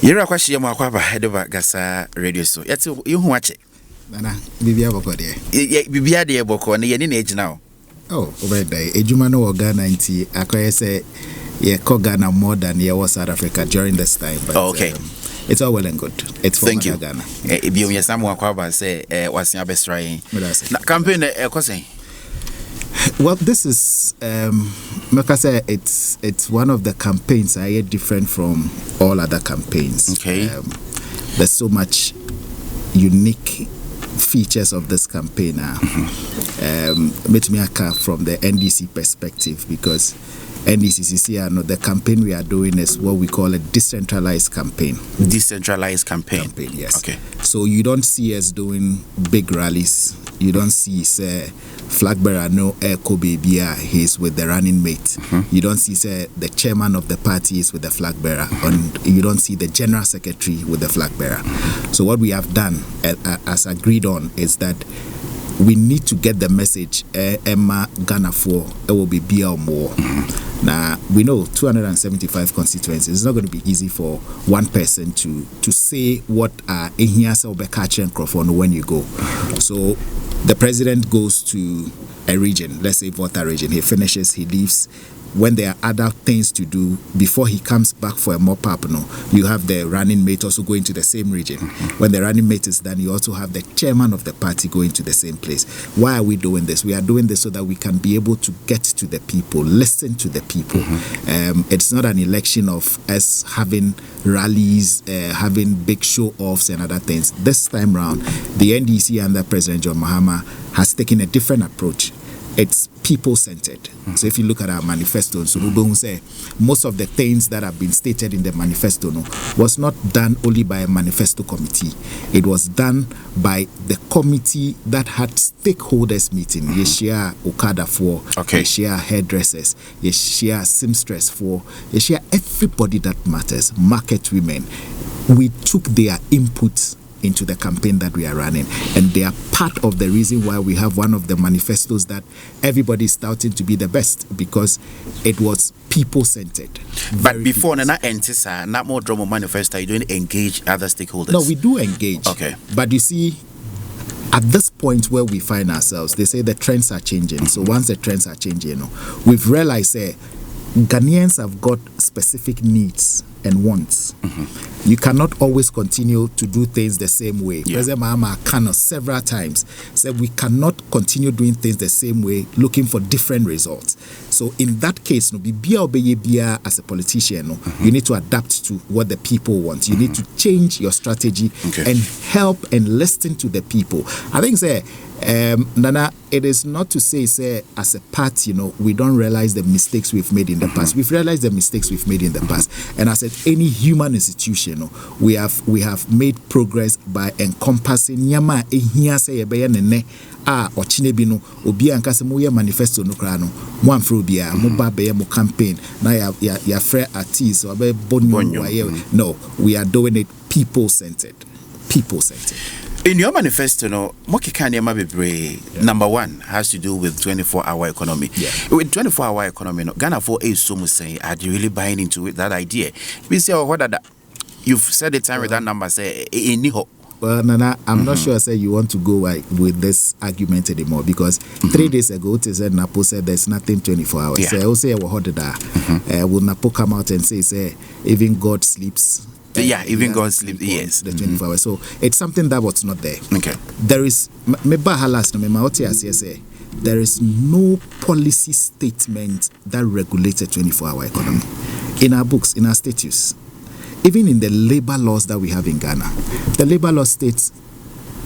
Yera kwashi ya mwakwaba hedoba gasa radio so. Yati yuhu wache. Nana, bibia boko de. Bibia de boko ne yeni na age now. Oh, obeda. Ejuma no Ghana nti akoye say ye ko Ghana more than ye was South Africa during this time. But, okay. It's all well and good. It's for Thank you. Ghana. Biom yesamu wakwaba say wasia bestrai. Na campaign kwase. Well, this is like I say, it's one of the campaigns I hear different from all other campaigns. Okay. There's so much unique features of this campaign now. From the NDC perspective, because NDCCC, the campaign we are doing is what we call a decentralized campaign. Decentralized campaign. Yes. Okay. So you don't see us doing big rallies. You don't see, say, flag bearer no Eko Babia, he's with the running mate. Mm-hmm. You don't see, say, the chairman of the party is with the flag bearer, and you don't see the general secretary with the flag bearer. Mm-hmm. So what we have done, as agreed on, is that we need to get the message Emma Ghana for it will be BL more. Mm-hmm. Now we know 275 constituencies. It's not going to be easy for one person to say what here when you go. So the president goes to a region, let's say Volta region. He finishes, he leaves. When there are other things to do before he comes back for a mop-up, you have the running mate also going to the same region. Mm-hmm. When the running mate is done, you also have the chairman of the party going to the same place. Why are we doing this? We are doing this so that we can be able to get to the people, listen to the people. Mm-hmm. It's not an election of us having rallies, having big show-offs and other things. This time round, the NDC under President John Mahama has taken a different approach. It's people-centered. Mm-hmm. So if you look at our manifesto, so we say most of the things that have been stated in the manifesto was not done only by a manifesto committee. It was done by the committee that had stakeholders meeting. Mm-hmm. Yeshia Okada for, Yeshia hairdressers, Yeshia seamstress for, Yeshia everybody that matters, market women. We took their inputs into the campaign that we are running, and they are part of the reason why we have one of the manifestos that everybody is touting to be the best, because it was people-centered. But before Nana enters, not more drama manifesto, you don't engage other stakeholders. No, we do engage. Okay. But you see, at this point where we find ourselves, they say the trends are changing. So once the trends are changing, we've realized Ghanaians have got specific needs and wants. Mm-hmm. You cannot always continue to do things the same way. Yeah. President Mahama Kano several times said we cannot continue doing things the same way, looking for different results. So in that case, as a politician, you need to adapt to what the people want. You need to change your strategy and help and listen to the people. I think Nana, it is not to say as a party, we don't realize the mistakes we've made in the past. We've realized the mistakes we've made in the past. And as any human institution, we have made progress by encompassing yama ehia say nene ochinebino obi ankase mo ye manifesto no kra no mo amfro bia mo ba be mo campaign na ya free artists or be bonyo. No, we are doing it people-centered. In your manifesto, number one has to do with 24-hour economy. Yeah. With 24-hour economy, Ghana for is so much saying, are you really buying into it, that idea? We say, what are that? You've said the time with that number, say, well, Nana, I'm not sure you want to go with this argument anymore, because 3 days ago, Napo said there's nothing 24 hours. Yeah. Will Napo come out and say, even God sleeps? Even God sleeps, yes. The 24 hours. So it's something that was not there. Okay. There is there is no policy statement that regulates a 24-hour economy. In our books, in our statutes, even in the labor laws that we have in Ghana, the labor law states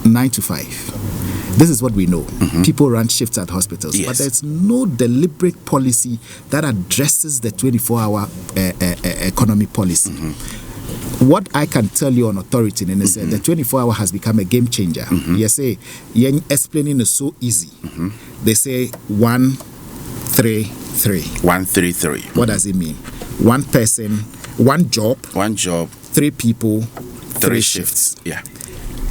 9 to 5. This is what we know. Mm-hmm. People run shifts at hospitals, but there's no deliberate policy that addresses the 24-hour economy policy. Mm-hmm. What I can tell you on authority is the 24-hour has become a game changer. Mm-hmm. You say, explaining is so easy. Mm-hmm. They say 1-3-3. 1-3-3. What does it mean? One person, one job. 3 people, 3 shifts. Yeah.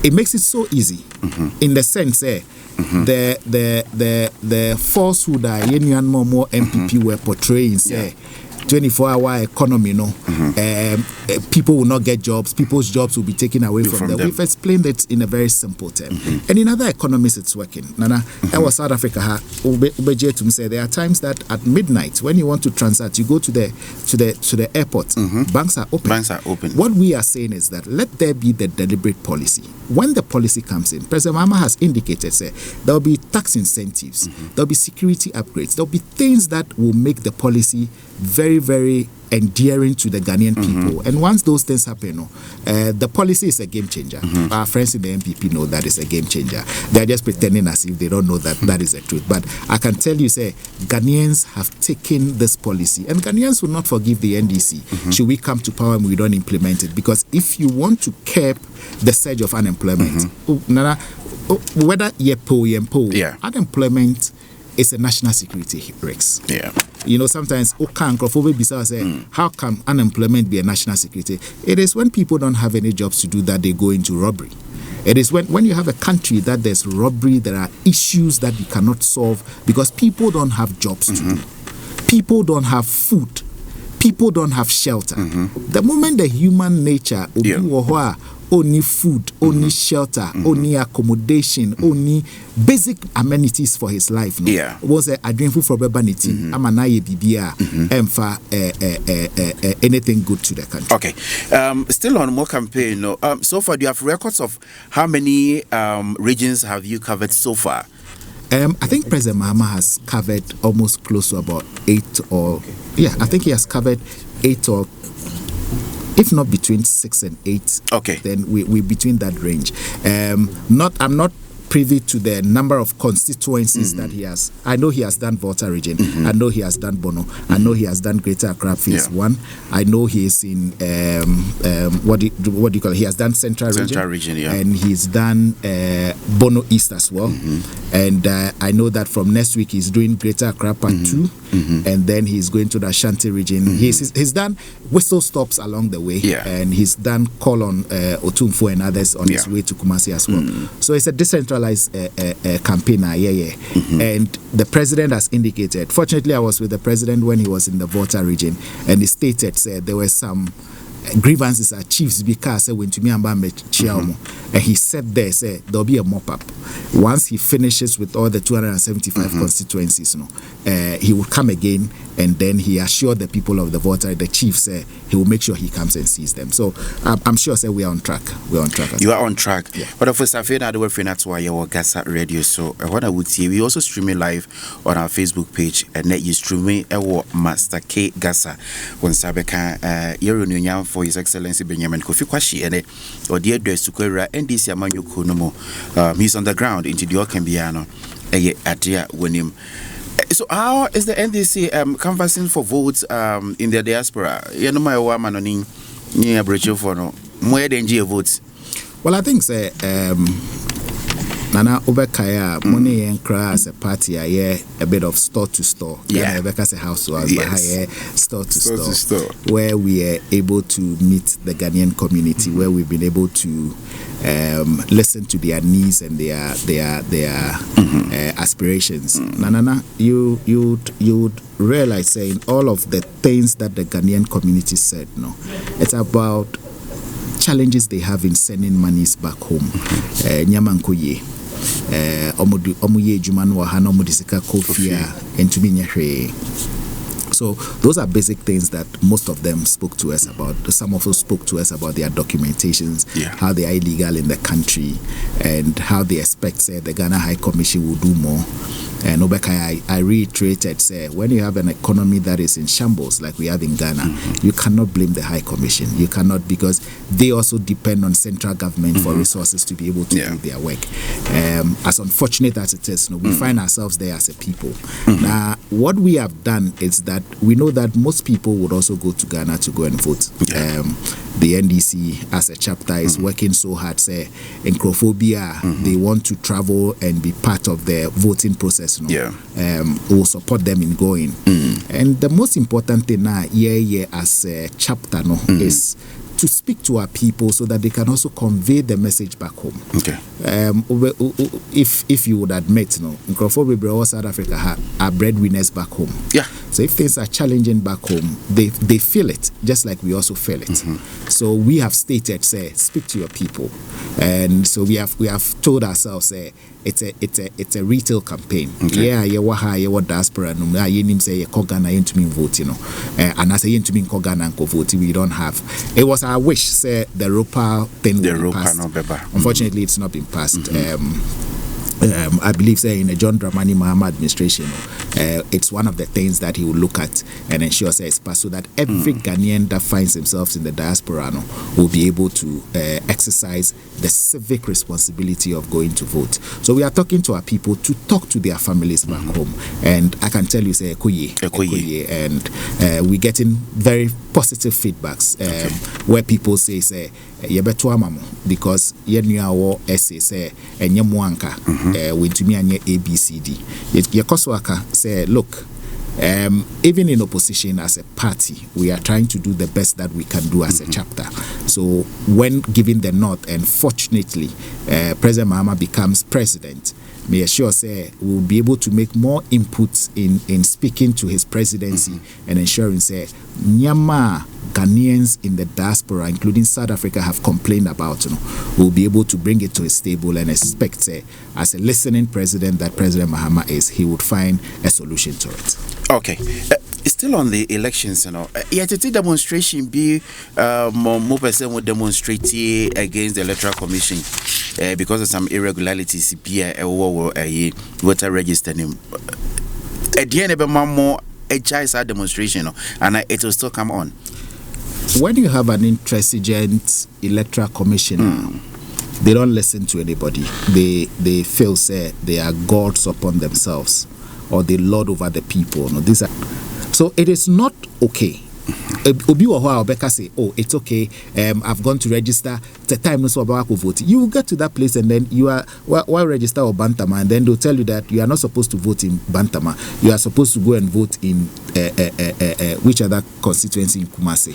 It makes it so easy in the sense the falsehood that more MPP were portraying 24-hour economy, people will not get jobs, people's jobs will be taken away from them. We've explained it in a very simple term. And in other economies, it's working. Nana, that was South Africa. Say there are times that at midnight, when you want to transact, you go to the airport. Banks are open. What we are saying is that let there be the deliberate policy. When the policy comes in, President Mahama has indicated, there will be tax incentives, there will be security upgrades, there will be things that will make the policy very, very endearing to the Ghanaian people. And once those things happen, the policy is a game changer. Our friends in the MPP know that is a game changer. They're just pretending as if they don't know that is the truth. But I can tell you, Ghanaians have taken this policy, and Ghanaians will not forgive the NDC should we come to power and we don't implement it. Because if you want to curb the surge of unemployment, whether unemployment is a national security risk. You know, sometimes how can unemployment be a national security? It is when people don't have any jobs to do that they go into robbery. It is when you have a country that there's robbery, there are issues that you cannot solve because people don't have jobs to do. People don't have food. People don't have shelter. The moment the human nature only food, only shelter, only accommodation, only basic amenities for his life. Was a dreamful for Bebanity, Amanaye Bibia, anything good to the country. Okay. Still on more campaign. So far, do you have records of how many regions have you covered so far? I think President Mahama has covered almost close to about 8 or... I think he has covered 8 or... If not between 6 and 8, then we between that range. I'm not privy to the number of constituencies that he has. I know he has done Volta region. I know he has done Bono. I know he has done Greater Accra Phase 1. I know he is in what do you call it? He has done Central region, and he's done Bono East as well. And I know that from next week he's doing Greater Accra Part 2, and then he's going to the Ashanti region. He's done whistle stops along the way, and he's done call on Otumfo and others on his way to Kumasi as well. So it's a decentralized campaign, and the president has indicated. Fortunately, I was with the president when he was in the Volta region, and he stated there were some grievances at chiefs because when to me and he said there'll be a mop-up once he finishes with all the 275 constituencies. He will come again, and then he assured the people of the Volta, the chiefs, he will make sure he comes and sees them. So I'm sure we are on track. We're on track. You are on track. But of course, I feel that we're that's why you're Gasa Radio. So what I would say, we also streaming live on our Facebook page, and that you streaming Master K Gasa when Sabeka you're for His Excellency Benjamin Kofi Kwashi and or the address to Kwera NDC Amanyoko no more. He's on the ground into the Okembiano Adia Winim. So how is the NDC canvassing for votes in the diaspora? You know my woman on near Bridge for no more than votes. Well, I think Nana Obekaya money and cry as a party a bit of store to store. Obeka's a house to house, but store to store, where we are able to meet the Ghanaian community, where we've been able to listen to their needs and their aspirations. Nana, you would realize saying all of the things that the Ghanaian community said. No, it's about challenges they have in sending monies back home. Nyamankoye. Omuye Juman Wahano Mudisika Kofia and Tuminyahre. So those are basic things that most of them spoke to us about. Some of us spoke to us about their documentations, how they are illegal in the country, and how they expect the Ghana High Commission will do more. And Obeka, I reiterated, when you have an economy that is in shambles like we have in Ghana, you cannot blame the High Commission. You cannot, because they also depend on central government for resources to be able to do their work. As unfortunate as it is, we find ourselves there as a people. Now, what we have done is that we know that most people would also go to Ghana to go and vote. The NDC as a chapter is working so hard, in Crophobia, they want to travel and be part of the voting process. We'll support them in going. And the most important thing now, as a chapter, is to speak to our people so that they can also convey the message back home. If you would admit, in South Africa are breadwinners back home. So if things are challenging back home, they feel it, just like we also feel it. So we have stated, say, speak to your people. And so we have told ourselves, it's a retail campaign. Okay. Yeah, you diaspora no yenim say you Ghana into me vote, and as I into me Ghana and vote, we don't have. It was our wish, say the ROPA thing will be passed. Unfortunately, it's not been passed. I believe, say, in the John Dramani Mahama administration, it's one of the things that he will look at and ensure, say, it's passed, so that every Ghanaian that finds themselves in the diaspora will be able to exercise the civic responsibility of going to vote. So we are talking to our people to talk to their families back home, and I can tell you, say, Ekoye, and we're getting very positive feedbacks where people say, because yenua essay say enyemuanka wintumi anye ABCD. Yekoswaka say, look, even in opposition as a party, we are trying to do the best that we can do as a chapter. So when given the nod, and fortunately President Mahama becomes president, may assure say we'll be able to make more inputs in speaking to his presidency and ensuring say nyama Ghanaians in the diaspora, including South Africa, have complained about, we'll be able to bring it to his table and expect, as a listening president that President Mahama is, he would find a solution to it. Okay. Still on the elections, yet it's a demonstration be more person would demonstrate against the Electoral Commission because of some irregularities a voter register. At the end of a more a giant demonstration, and it will still come on. When you have an intransigent Electoral Commissioner, they don't listen to anybody. They feel, say, they are gods upon themselves, or they lord over the people. So it is not okay. Obi wa Obeka say, oh, it's okay. I've gone to register. The time so about vote. You will get to that place and then you are well register or Bantama, and then they'll tell you that you are not supposed to vote in Bantama. You are supposed to go and vote in which other constituency in Kumasi.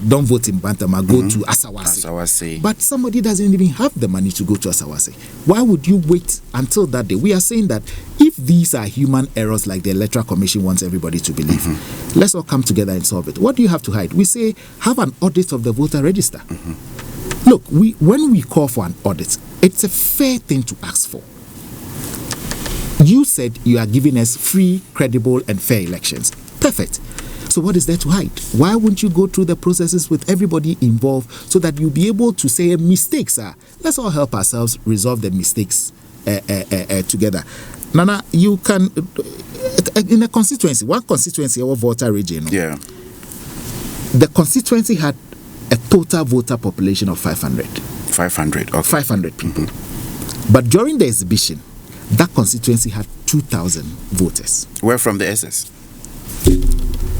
Don't vote in Bantama. Go to Asawase. But somebody doesn't even have the money to go to Asawase. Why would you wait until that day? We are saying that if these are human errors like the Electoral Commission wants everybody to believe, let's all come together and solve it. What do you have to hide? We say have an audit of the voter register. Look, when we call for an audit, it's a fair thing to ask for. You said you are giving us free, credible, and fair elections. Perfect. So what is there to hide? Why won't you go through the processes with everybody involved so that you'll be able to say mistakes are? Let's all help ourselves resolve the mistakes together. Nana, you can, in a constituency, one constituency, our voter region. Yeah. The constituency had a total voter population of 500. 500, okay. 500 people. But during the exhibition, that constituency had 2,000 voters. We're from the SS.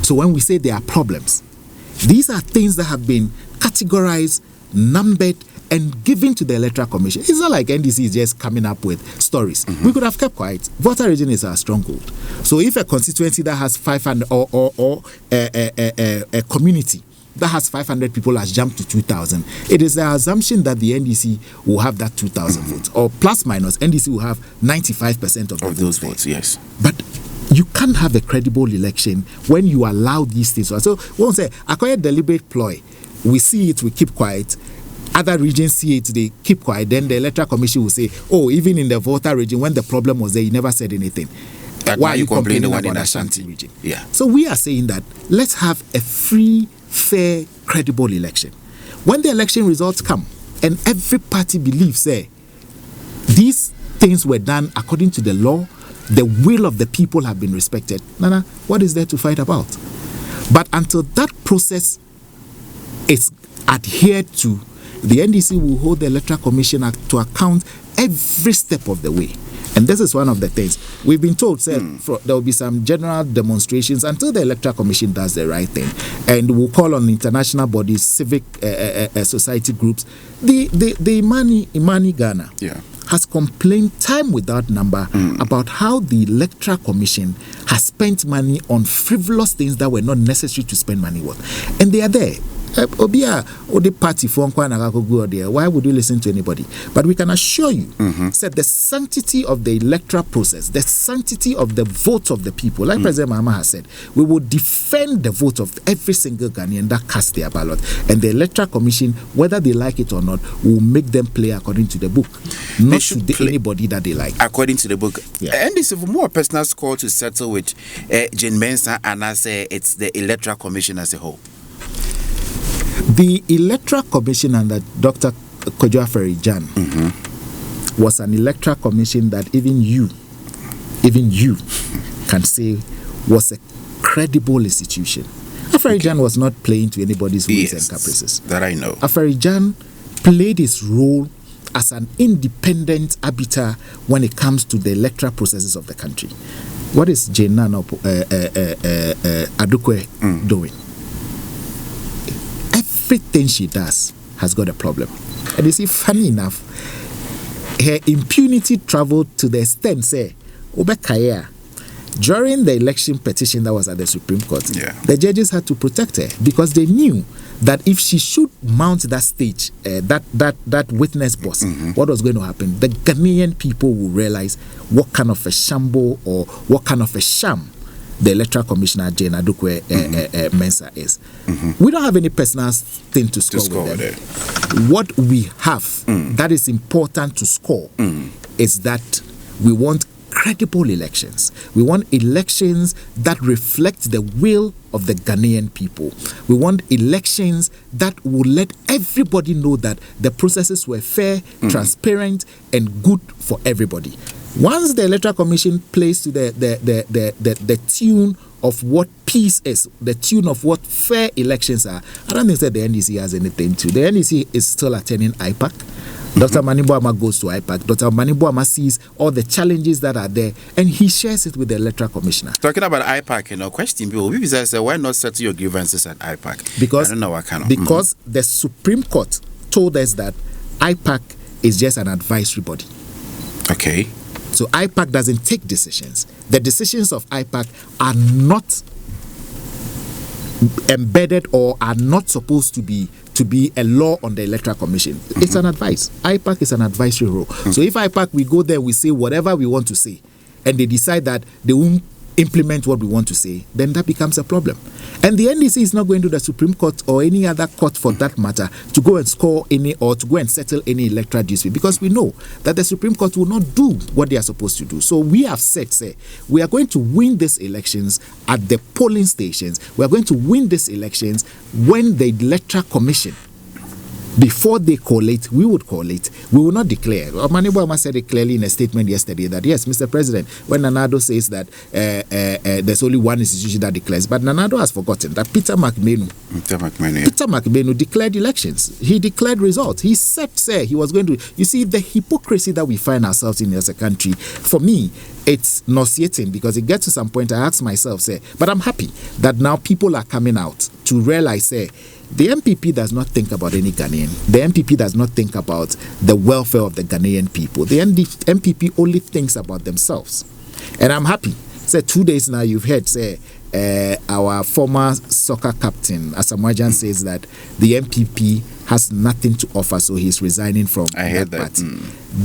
So when we say there are problems, these are things that have been categorized, numbered, and given to the Electoral Commission. It's not like NDC is just coming up with stories. We could have kept quiet. Voter region is our stronghold. So if a constituency that has 500 or a community that has 500 people has jumped to 2,000, it is the assumption that the NDC will have that 2,000 votes, or plus minus, NDC will have 95% of those votes. Yes. But you can't have a credible election when you allow these things. So we won't say, acquire deliberate ploy. We see it, we keep quiet. Other regions see it, they keep quiet. Then the Electoral Commission will say, oh, even in the voter region, when the problem was there, you never said anything. Why are you complaining about the Ashanti region? Yeah. So we are saying that let's have a free, fair, credible election. When the election results come and every party believes these things were done according to the law, the will of the people have been respected, Nana, what is there to fight about? But until that process is adhered to, the NDC will hold the Electoral Commission to account every step of the way. And this is one of the things. We've been told there will be some general demonstrations until the Electoral Commission does the right thing. And we'll call on international bodies, civic society groups. The Imani Ghana has complained time without number about how the Electoral Commission has spent money on frivolous things that were not necessary to spend money with. And they are there. Obia or the party for go there. Why would you listen to anybody? But we can assure you that the sanctity of the electoral process, the sanctity of the vote of the people, like President Mahama has said, we will defend the vote of every single Ghanaian that cast their ballot. And the Electoral Commission, whether they like it or not, will make them play according to the book, not to anybody that they like. According to the book. Yeah. And this is more personal score to settle with Jane Mensah, and I say it's the Electoral Commission as a whole. The Electoral Commission under Dr. Kojo Aferi-Gyan was an Electoral Commission that even you can say was a credible institution. Aferi-Gyan was not playing to anybody's whims and caprices. That I know. Aferi-Gyan played his role as an independent arbiter when it comes to the electoral processes of the country. What is Nana Addo doing? Everything she does has got a problem. And you see, funny enough, her impunity traveled to the extent, say, Obekaya, during the election petition that was at the Supreme Court, the judges had to protect her because they knew that if she should mount that stage, that witness box, what was going to happen? The Ghanaian people will realize what kind of a shamble or what kind of a sham the Electoral Commissioner Jane Addo Mensah is. We don't have any personal thing to score with them. What we have that is important to score is that we want credible elections. We want elections that reflect the will of the Ghanaian people. We want elections that will let everybody know that the processes were fair, transparent, and good for everybody. Once the Electoral Commission plays to the tune of what peace is, the tune of what fair elections are, I don't think that the NDC has anything to. The NDC is still attending IPAC. Dr. Maniboama goes to IPAC. Dr. Maniboama sees all the challenges that are there, and he shares it with the Electoral Commissioner. Talking about IPAC, question people, people say, why not settle your grievances at IPAC? Because, I don't know what kind of. Because the Supreme Court told us that IPAC is just an advisory body. Okay. So IPAC doesn't take decisions. The decisions of IPAC are not embedded or are not supposed to be a law on the Electoral Commission. It's an advice. IPAC is an advisory role. So if IPAC, we go there, we say whatever we want to say, and they decide that they won't implement what we want to say, then that becomes a problem. And the NDC is not going to the Supreme Court or any other court for that matter to go and score any or to go and settle any electoral dispute, because we know that the Supreme Court will not do what they are supposed to do. So we have said, we are going to win these elections at the polling stations. We are going to win these elections when the Electoral Commission, before they collate, we would collate. We will not declare. Maniboama said it clearly in a statement yesterday that, yes, Mr. President, when Nana Addo says that there's only one institution that declares, but Nana Addo has forgotten that Peter McMahon declared elections. He declared results. He said, he was going to. You see, the hypocrisy that we find ourselves in as a country, for me, it's nauseating, because it gets to some point I ask myself, but I'm happy that now people are coming out to realize, the MPP does not think about any Ghanaian. The MPP does not think about the welfare of the Ghanaian people. The MPP only thinks about themselves. And I'm happy. 2 days now you've heard, our former soccer captain, Asamoah Gyan, says that the MPP has nothing to offer, so he's resigning from that party.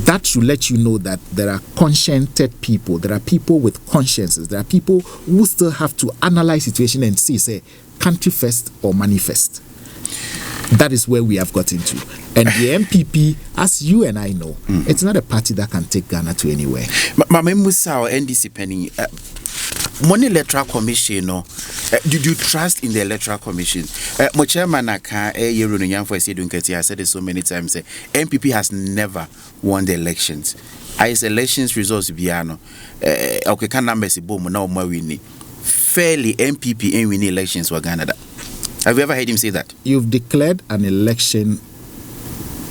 That should let you know that there are consciented people. There are people with consciences. There are people who still have to analyze situation and see, country first or money first. That is where we have gotten to. And the MPP, as you and I know, it's not a party that can take Ghana to anywhere. Mama Musa or NDC Penny, Money Electoral Commission, did you trust in the Electoral Commission? My chairman, I said it so many times, MPP has never won the elections. As elections results, Biano, okay, can numbers boom now more winning. Fairly, MPP ain't winning elections for Ghana. Have you ever heard him say that? You've declared an election,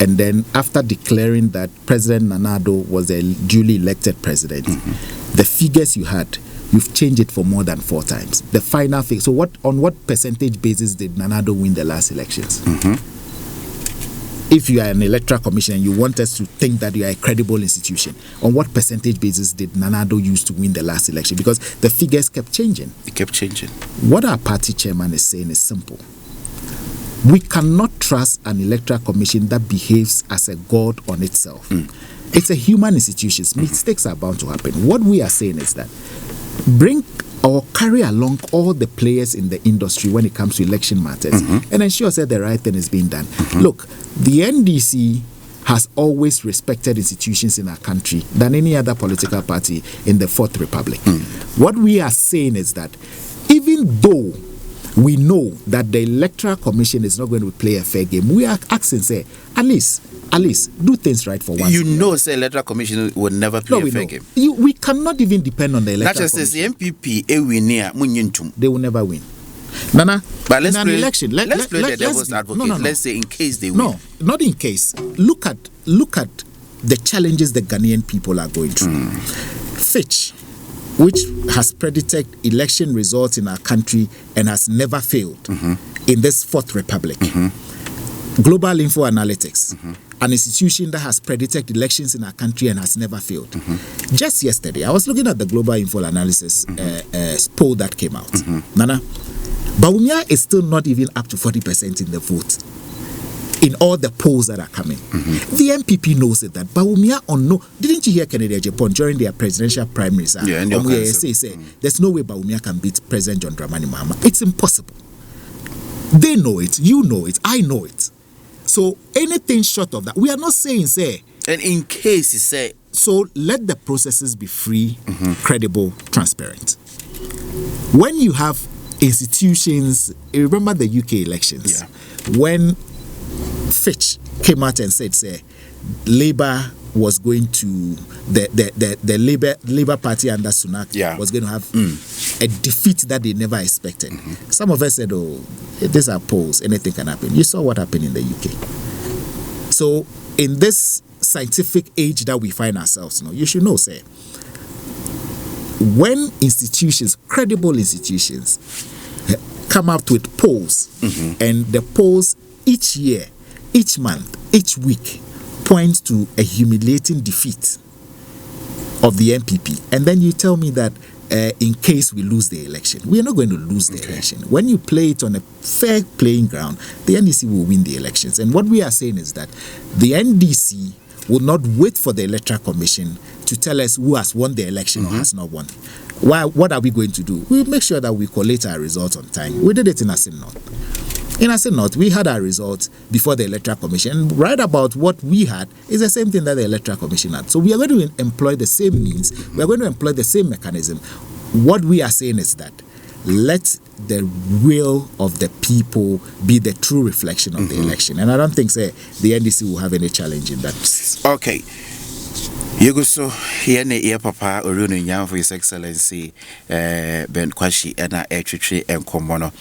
and then after declaring that President Nana Addo was a duly elected president, the figures you had, you've changed it for more than 4 times. The final figure. So on what percentage basis did Nana Addo win the last elections? If you are an Electoral Commission and you want us to think that you are a credible institution, on what percentage basis did Nana Addo use to win the last election? Because the figures kept changing. It kept changing. What our party chairman is saying is simple. We cannot trust an electoral commission that behaves as a god on itself. It's a human institution. Mistakes are bound to happen. What we are saying is that bring or carry along all the players in the industry when it comes to election matters and ensure that the right thing is being done. Look, the NDC has always respected institutions in our country than any other political party in the Fourth Republic. What we are saying is that even though we know that the Electoral Commission is not going to play a fair game, we are asking, say, at least do things right for once. You know, say Electoral Commission will never play a fair game. We cannot even depend on the Electoral Commission. That just says the MPP, they will never win. Nana, but let's in play, an election, let's play the devil's advocate. No. Let's say in case they win. No, not in case. Look at the challenges the Ghanaian people are going through. Fitch, which has predicted election results in our country and has never failed in this Fourth Republic. Global Info Analytics, an institution that has predicted elections in our country and has never failed. Just yesterday, I was looking at the Global Info Analysis poll that came out. Nana, Bawumia is still not even up to 40% in the vote in all the polls that are coming. The MPP knows it that Bawumia or no. Didn't you hear Kennedy Japan during their presidential primaries? Yeah, say there's no way Bawumia can beat President John Dramani Mahama. It's impossible. They know it, you know it, I know it. So anything short of that, we are not saying say. And in case you say. So let the processes be free, credible, transparent. When you have institutions, remember the UK elections, when Fitch came out and said, say, Labour was going to the Labour Party under Sunak was going to have a defeat that they never expected. Some of us said, "Oh, these are polls; anything can happen." You saw what happened in the UK. So, in this scientific age that we find ourselves now, you should know, say, when institutions, credible institutions, come up with polls, and the polls each year, each month, each week points to a humiliating defeat of the MPP, and then you tell me that in case we lose the election, we are not going to lose the election. When you play it on a fair playing ground, the NDC will win the elections. And what we are saying is that the NDC will not wait for the Electoral Commission to tell us who has won the election or has not won. What are we going to do? We'll make sure that we collate our results on time. We did it in Asin North. In Asin North, we had our results before the Electoral Commission. Right about what we had is the same thing that the Electoral Commission had. So we are going to employ the same means. We are going to employ the same mechanism. What we are saying is that let the will of the people be the true reflection of the election. And I don't think, say, the NDC will have any challenge in that. Okay. You go so here ne papa Orunu Nyam for His Excellency Ben Kwashi and Etritri and Komono.